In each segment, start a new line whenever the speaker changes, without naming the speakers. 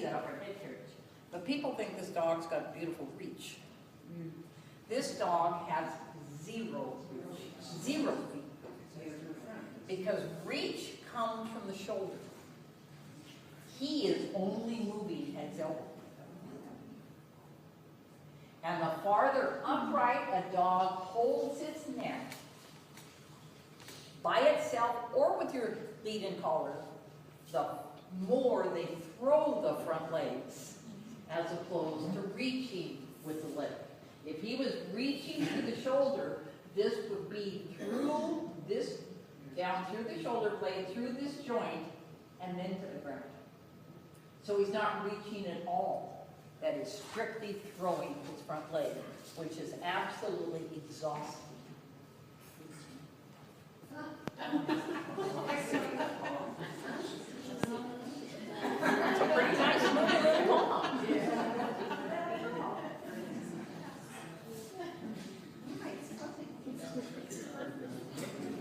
that upper head carriage. But people think this dog's got beautiful reach. This dog has zero reach. Because reach comes from the shoulder. He is only moving at his elbow. And the farther upright a dog holds its neck, by itself or with your lead and collar, the more they throw the front legs as opposed to reaching with the leg. If he was reaching to the shoulder, this would be through this, down through the shoulder blade, through this joint, and then to the ground. So he's not reaching at all. That is strictly throwing his front leg, which is absolutely exhausting. It's a pretty nice moving little dog.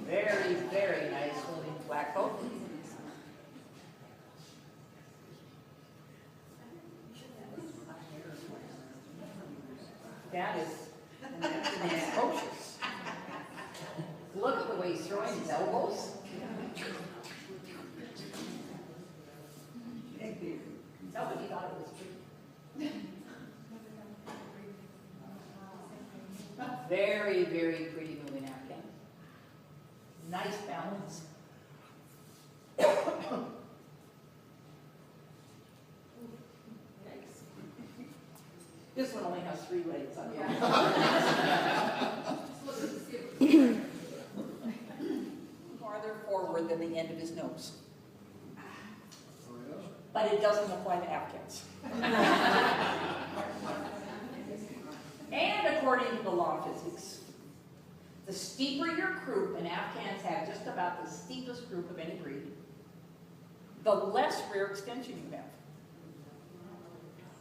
Very, very nice moving black coat. That is atrocious. Look at the way he's throwing his elbows. Somebody thought it was true. Very, very pretty moving Afghan. Nice balance. This one only has 3 legs on it. Farther forward than the end of his nose. But it doesn't apply to Afghans. And according to the law of physics, the steeper your croup, and Afghans have just about the steepest croup of any breed, the less rear extension you have.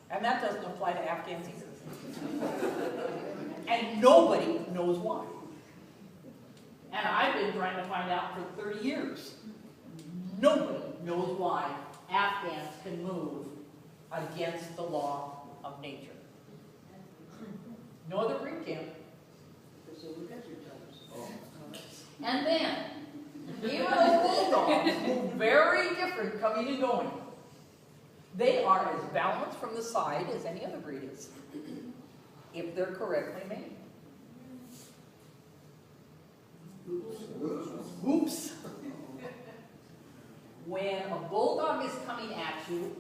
And that doesn't apply to Afghans either. And nobody knows why. And I've been trying to find out for 30 years. Nobody knows why Afghans can move against the law of nature. No other breed can. And then, even though bulldogs move very different coming and going, they are as balanced from the side as any other breed is, if they're correctly made. Oops. When a bulldog is coming at you,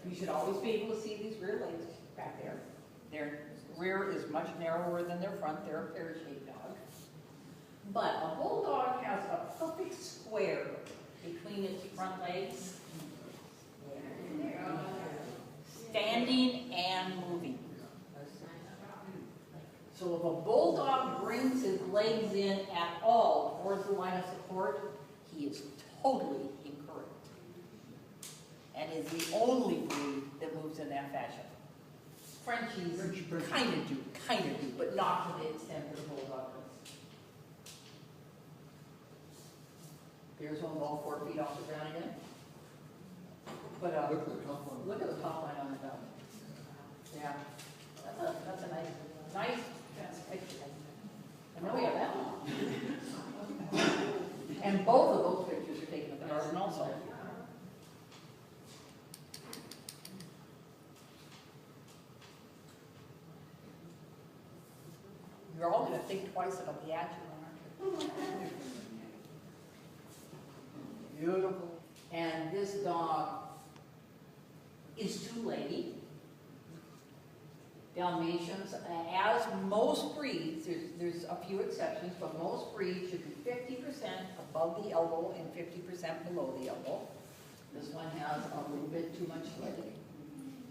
you should always be able to see these rear legs back there. Their rear is much narrower than their front. They're a pear-shaped dog. But a bulldog has a perfect square between its front legs, standing and moving. So if a bulldog brings his legs in at all towards the line of support, he is totally incorrect. And is the only breed that moves in that fashion. Frenchies kind of do, but not to the extent that a bulldog does. Here's one with all 4 feet off the ground again. But look at the top line on the dog. Yeah, that's a nice picture. I know we have that one. And both of those pictures are taken at the garden also. You're all going to think twice about the action, aren't you? Beautiful. And this dog is 2-legged. Dalmatians, as most breeds, there's a few exceptions, but most breeds should be 50% above the elbow and 50% below the elbow. This one has a little bit too much leg.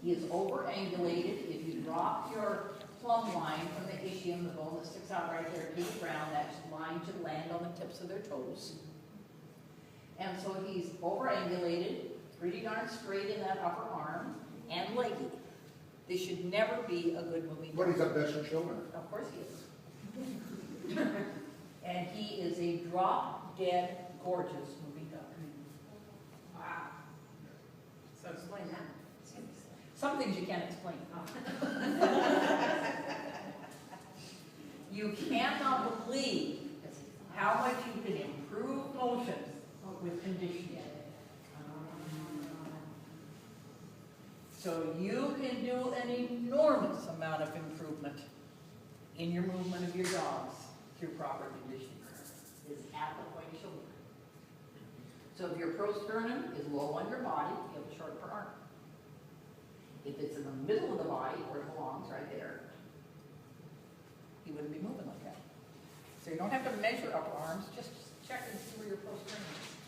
He is over-angulated. If you drop your plumb line from the ischium, the bone that sticks out right there to the ground, that line should land on the tips of their toes. And so he's over-angulated, pretty darn straight in that upper arm, and leggy. This should never be a good moving dog.
But he's got best in children.
Of course he is. And he is a drop-dead, gorgeous moving dog. Wow. So explain that. Some things you can't explain. You cannot believe how much you can improve motion with conditioning. So you can do an enormous amount of improvement in your movement of your dogs through proper conditioning. It's at the point of shoulder. So if your prosternum is low on your body, you have a short upper arm. If it's in the middle of the body, where it belongs, right there, you wouldn't be moving like that. So you don't have to measure upper arms, just check and see where your prosternum is.